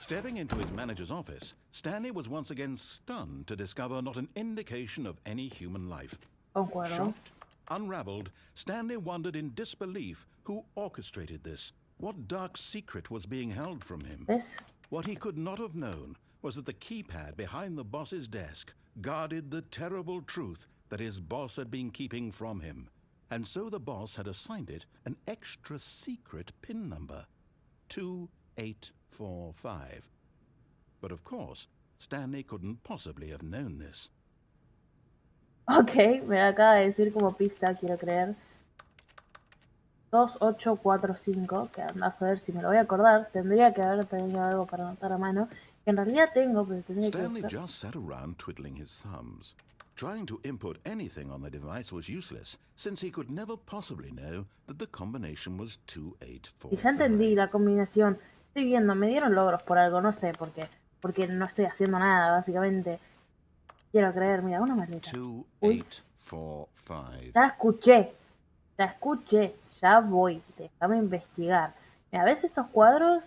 Stepping into his manager's office, Stanley was once again stunned to discover not an indication of any human life. Concuerdo. Shocked, unraveled, Stanley wondered in disbelief who orchestrated this. What dark secret was being held from him? ¿Ves? What he could not have known was that the keypad behind the boss's desk guarded the terrible truth that his boss had been keeping from him. And so the boss had assigned it an extra secret PIN number, 2845. But of course, Stanley couldn't possibly have known this. Ok, me la acaba de decir como pista, quiero creer. 2845, que andás a ver si me lo voy a acordar. Tendría que haber tenido algo para anotar a mano. Que en realidad tengo, pero tendría que Stanley buscar. just sat around twiddling his thumbs. Trying to input anything on the device was useless, since he could never possibly know that the combination was 2845. Y ya entendí la combinación. Estoy viendo, me dieron logros por algo, no sé por qué. Porque no estoy haciendo nada, básicamente. Quiero creer, mira, una maleta. 2845. Ya escuché, ya voy. Déjame investigar. Mira, ¿ves estos cuadros?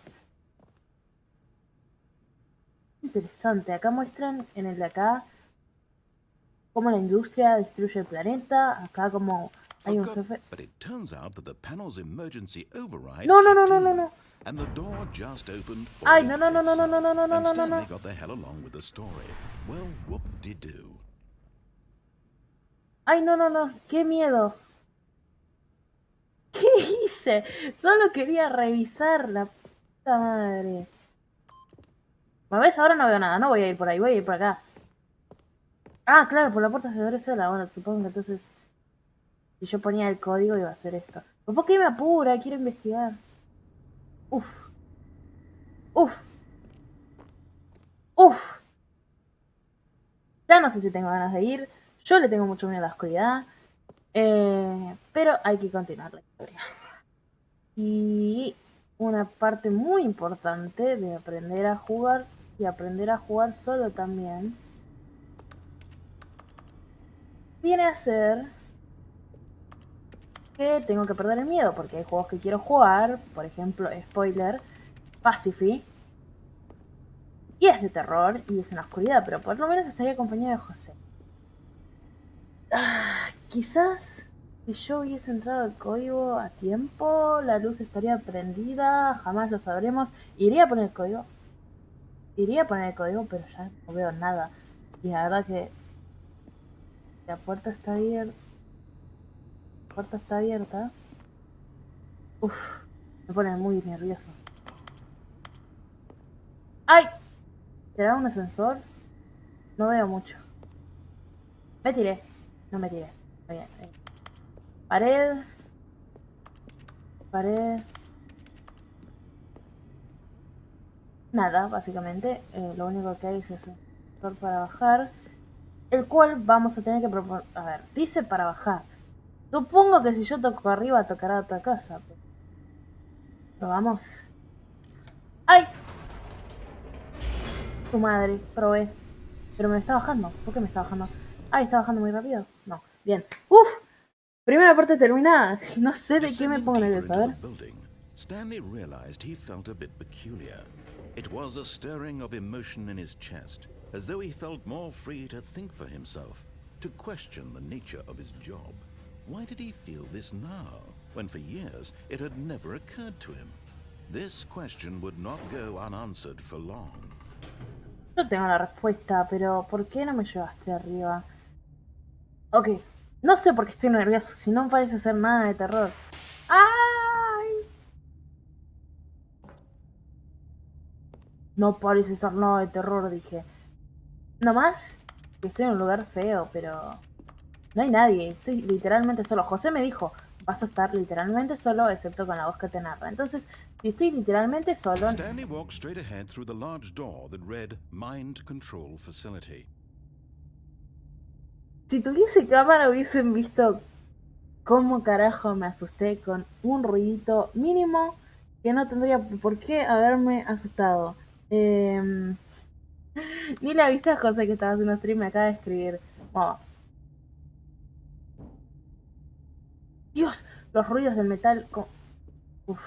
Interesante, acá muestran en el de acá cómo la industria destruye el planeta. Acá como hay un jefe. But it turns out that the panel's emergency override No. and the door just opened. Ay, no. And Stanley got the hell along with the story. Well, whoop-de-doo. Ay, no, qué miedo. ¿Qué hice? Solo quería revisar la puta madre. ¿Me ves? Ahora no veo nada, no voy a ir por ahí, voy a ir por acá. Ah, claro, por la puerta se abre sola. Bueno, supongo que entonces si yo ponía el código iba a hacer esto. ¿Por qué me apura? Quiero investigar. Uf. Ya no sé si tengo ganas de ir. Yo le tengo mucho miedo a la oscuridad. Pero hay que continuar la historia. Y una parte muy importante de aprender a jugar y aprender a jugar solo también viene a ser que tengo que perder el miedo porque hay juegos que quiero jugar, por ejemplo, spoiler, Pacify, y es de terror y es en la oscuridad, pero por lo menos estaría acompañado de José. Quizás si yo hubiese entrado al código a tiempo, la luz estaría prendida, jamás lo sabremos. Iría a poner el código, pero ya no veo nada. Y la verdad que la puerta está abierta. Uf, me pone muy nervioso. ¡Ay! ¿Será un ascensor? No veo mucho. Me tiré. No me tiré. Muy bien. Pared. Nada, básicamente. Lo único que hay es ese ascensor para bajar. El cual vamos a tener que proponer. A ver, dice para bajar. Supongo que si yo toco arriba tocará otra cosa. Pero vamos. ¡Ay! Tu madre, probé. Pero me está bajando. ¿Por qué me está bajando? Ay, está bajando muy rápido. No. Bien. ¡Uf! Primera parte terminada. No sé de qué me pongo nervioso. A ver. Stanley realized he felt a bit peculiar. It was a stirring of emotion in his chest, as though he felt more free to think for himself, to question the nature of his job. Why did he feel this now, when for years it had never occurred to him? This question would not go unanswered for long. Yo tengo la respuesta, pero ¿por qué no me llevaste arriba? Ok, no sé por qué estoy nervioso, si no parece ser nada de terror. ¡Ay! No parece ser nada de terror, dije. Nomás que estoy en un lugar feo, pero no hay nadie, estoy literalmente solo. José me dijo, vas a estar literalmente solo, excepto con la voz que te narra. Entonces, si estoy literalmente solo... Stanley walked straight ahead through the large door that read Mind Control Facility. Si tuviese cámara hubiesen visto cómo carajo me asusté con un ruidito mínimo que no tendría por qué haberme asustado. Ni le avisé a José que estaba haciendo stream, me acaba de escribir. Oh. Dios, los ruidos del metal. Uf.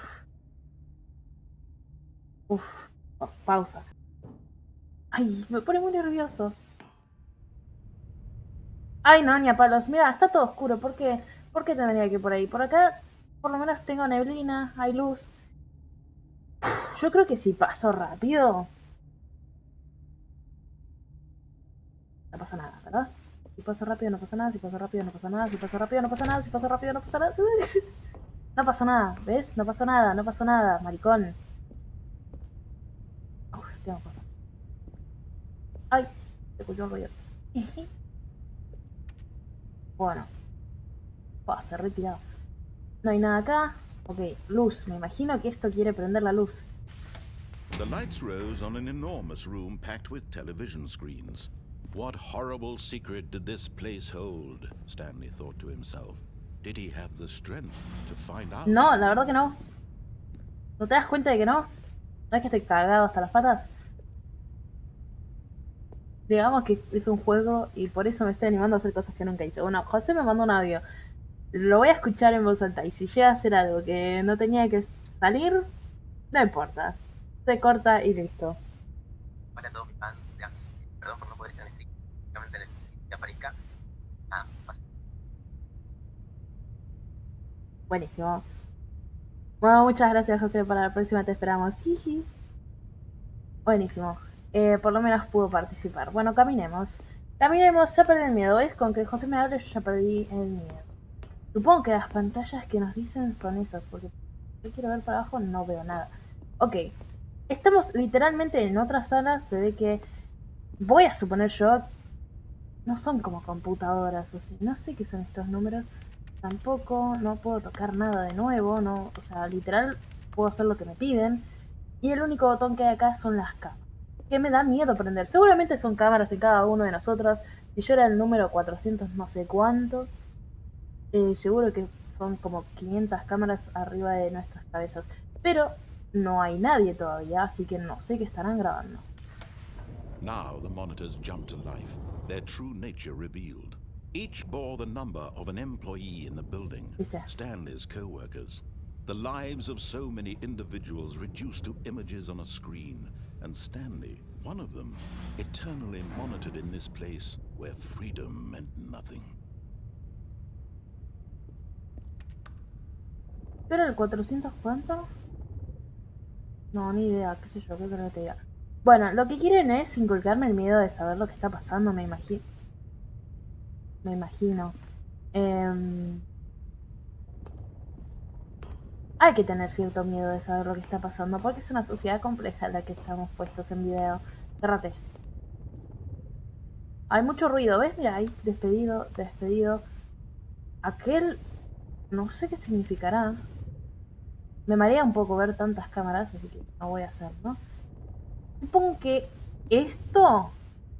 pausa. Ay, me pone muy nervioso. Ay, no, ni a palos. Mira, está todo oscuro. ¿Por qué tendría que ir por ahí? Por acá, por lo menos tengo neblina, hay luz. Yo creo que si paso rápido, no pasa nada, ¿verdad? Si paso rápido no pasa nada, si paso rápido no pasa nada, si paso rápido no pasa nada, si paso rápido no pasa nada. No pasó nada, ¿ves? No pasó nada, no pasó nada, maricón. Uf, tengo cosas. Ay, se escuchó un ruido. Bueno, se retirado. No hay nada acá. Ok, luz. Me imagino que esto quiere prender la luz. The lights rose on an enormous room packed with television screens. What horrible secret did this place hold? Stanley thought to himself. Did he have the strength to find out? No, la verdad que no. ¿No te das cuenta de que no? ¿No es que estoy cagado hasta las patas? Digamos que es un juego y por eso me estoy animando a hacer cosas que nunca hice. Bueno, José me mandó un audio. Lo voy a escuchar en voz alta y si llega a hacer algo que no tenía que salir, no importa. Se corta y listo. Hola a todos mis fans de Anime. Perdón por no poder estar en stream. Realmente necesito que aparezca. Fácil. Buenísimo. Bueno, muchas gracias José. Para la próxima te esperamos. Jiji. Buenísimo. Por lo menos pudo participar. Bueno, caminemos. Caminemos, ya perdí el miedo. ¿Ves? Con que José me hable yo ya perdí el miedo. Supongo que las pantallas que nos dicen son esas, porque si yo quiero ver para abajo no veo nada. Ok. Estamos literalmente en otra sala. Se ve que, voy a suponer yo, no son como computadoras o sí. No sé qué son estos números. Tampoco, no puedo tocar nada de nuevo. No, o sea, literal puedo hacer lo que me piden. Y el único botón que hay acá son las cámaras. Que me da miedo prender. Seguramente son cámaras en cada uno de nosotros. Si yo era el número 400 no sé cuánto, seguro que son como 500 cámaras arriba de nuestras cabezas. Pero no hay nadie todavía, así que no sé qué estarán grabando. Now the monitors jumped to life, their true nature revealed. Each bore the number of an employee in the building, ¿Viste? Stanley's co-workers. The lives of so many individuals reduced to images on a screen, and Stanley, one of them, eternally monitored in this place where freedom meant nothing. ¿Pero el 400 cuánto? No, ni idea, qué sé yo, qué creo que te diga. Bueno, lo que quieren es inculcarme el miedo de saber lo que está pasando, me imagino. Me imagino. Hay que tener cierto miedo de saber lo que está pasando, porque es una sociedad compleja en la que estamos puestos en video. Cerrate. Hay mucho ruido, ¿ves? Mira, ahí, despedido, despedido. Aquel, no sé qué significará. Me marea un poco ver tantas cámaras, así que no voy a hacer, ¿no? Supongo que esto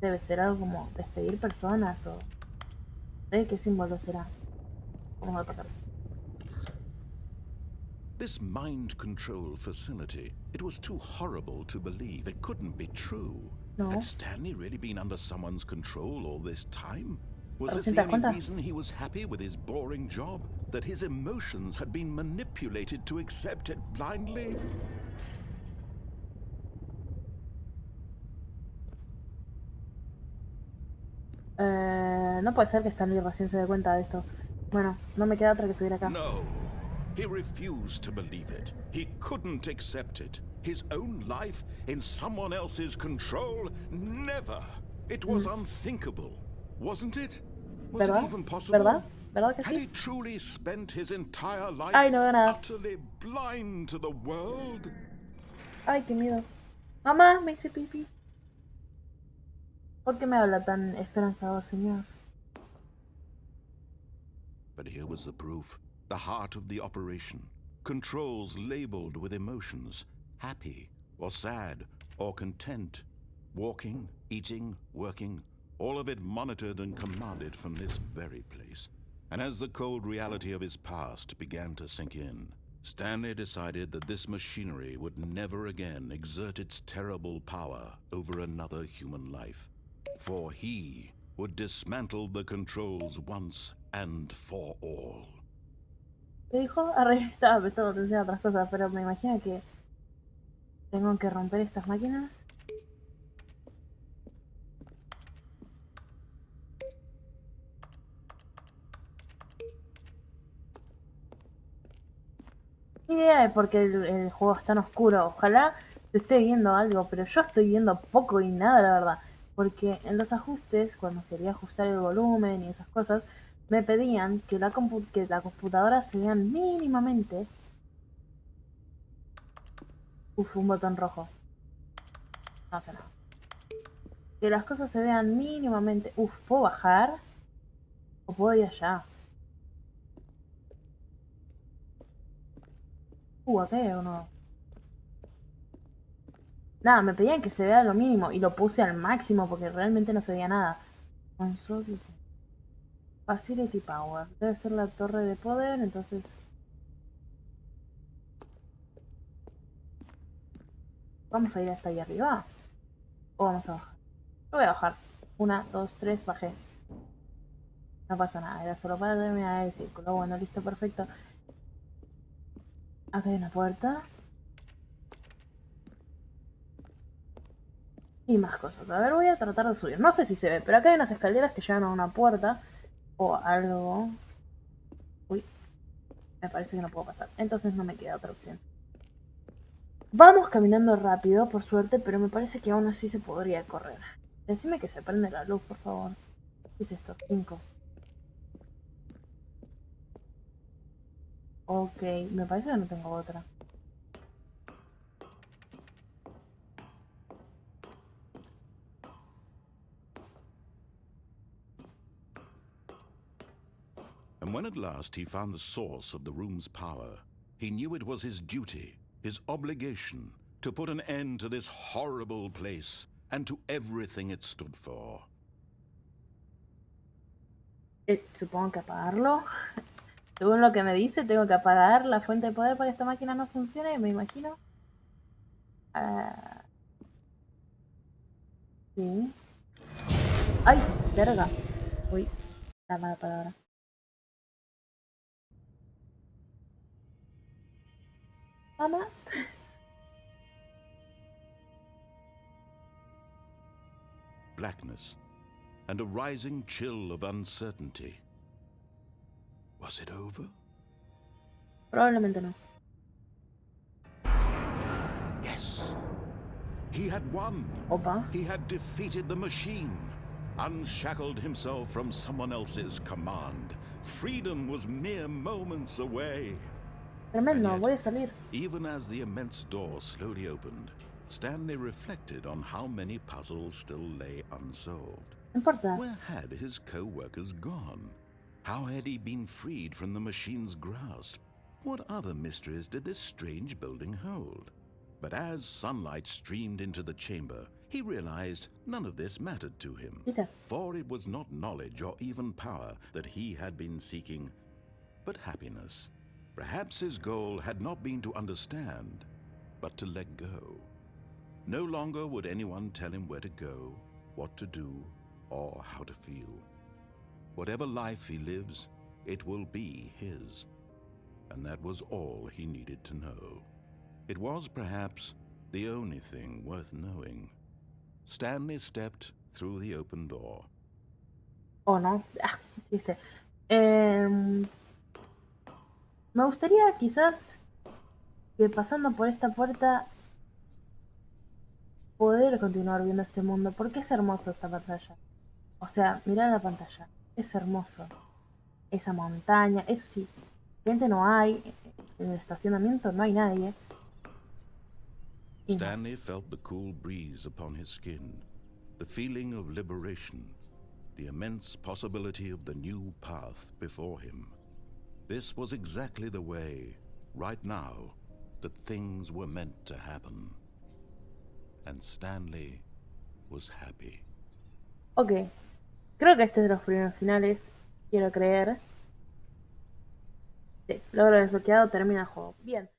debe ser algo como despedir personas o... ¿De qué símbolo será? Vamos a pasar. This mind control facility, it was too horrible to believe. It couldn't be true. No. Had Stanley really been under someone's control all this time? Was this ¿Te the das only cuenta? reason he was happy with his boring job? That his emotions had been manipulated to accept it blindly? No puede ser que Stanley recién se dé cuenta de esto. Bueno, no me queda otra que subir acá. No. He refused to believe it. He couldn't accept it. His own life in someone else's control? Never. It was unthinkable, wasn't it? Was it ¿Verdad? even possible? ¿Verdad? ¿Verdad que Had he sí? truly spent his entire life Ay, no veo nada. utterly blind to the world? Ay, qué miedo. Mamá, me hice pipí. ¿Por qué me habla tan esperanzador, señor? But here was the proof. The heart of the operation. Controls labeled with emotions. Happy, or sad, or content. Walking, eating, working. All of it monitored and commanded from this very place. And as the cold reality of his past began to sink in, Stanley decided that this machinery would never again exert its terrible power over another human life. For he would dismantle the controls once and for all. ¿Qué dijo? Arre, estaba prestando atención a otras cosas, pero me imagino que Tengo que romper estas máquinas. Ni idea de por qué el juego es tan oscuro. Ojalá se esté viendo algo, pero yo estoy viendo poco y nada, la verdad. Porque en los ajustes, cuando quería ajustar el volumen y esas cosas, me pedían que que la computadora se vean mínimamente. Uf, un botón rojo. No hace nada. Que las cosas se vean mínimamente. Uf, ¿puedo bajar? ¿O puedo ir allá? Acá hay uno. Nada, me pedían que se vea lo mínimo y lo puse al máximo porque realmente no se veía nada. Console. Facility Power. Debe ser la torre de poder, entonces... ¿Vamos a ir hasta ahí arriba? ¿O vamos a bajar? Yo voy a bajar. 1, 2, 3, bajé. No pasa nada, era solo para terminar el círculo. Bueno, listo, perfecto. Acá hay una puerta. Y más cosas. A ver, voy a tratar de subir. No sé si se ve, pero acá hay unas escaleras que llevan a una puerta. O algo. Uy, me parece que no puedo pasar. Entonces no me queda otra opción. Vamos caminando rápido, por suerte, pero me parece que aún así se podría correr. Decime que se prende la luz, por favor. ¿Qué es esto? 5. Ok, me parece que no tengo otra. And when at last he found the source of the room's power, he knew it was his duty, his obligation, to put an end to this horrible place and to everything it stood for. Supongo que apagarlo. Según lo que me dice, tengo que apagar la fuente de poder para que esta máquina no funcione, me imagino. Ah, sí. ¡Ay! Verga. Uy, la mala palabra. Mamá. Blackness and a rising chill of uncertainty. Was it over? Probablemente no. Yes. He had won. Opa. He had defeated the machine, unshackled himself from someone else's command. Freedom was mere moments away. Tremendo, And voy yet, a salir. even as the immense door slowly opened, Stanley reflected on how many puzzles still lay unsolved. No importa. Where had his co-workers gone? How had he been freed from the machine's grasp? What other mysteries did this strange building hold? But as sunlight streamed into the chamber, he realized none of this mattered to him. Mira. For it was not knowledge or even power that he had been seeking, but happiness. Perhaps his goal had not been to understand, but to let go. No longer would anyone tell him where to go, what to do, or how to feel. Whatever life he lives, it will be his. And that was all he needed to know. It was perhaps the only thing worth knowing. Stanley stepped through the open door. Oh, no. Ah, chiste. Me gustaría quizás que pasando por esta puerta poder continuar viendo este mundo, porque es hermoso esta pantalla. O sea, mirá la pantalla, es hermoso. Esa montaña, eso sí, gente no hay, en el estacionamiento no hay nadie. Stanley felt the cool breeze upon his skin, the feeling of liberation, the immense possibility of the new path before him. This was exactly the way, right now, that things were meant to happen. And Stanley was happy. Ok, creo que este es de los primeros finales, quiero creer. Sí, logro desbloqueado, termina el juego. Bien.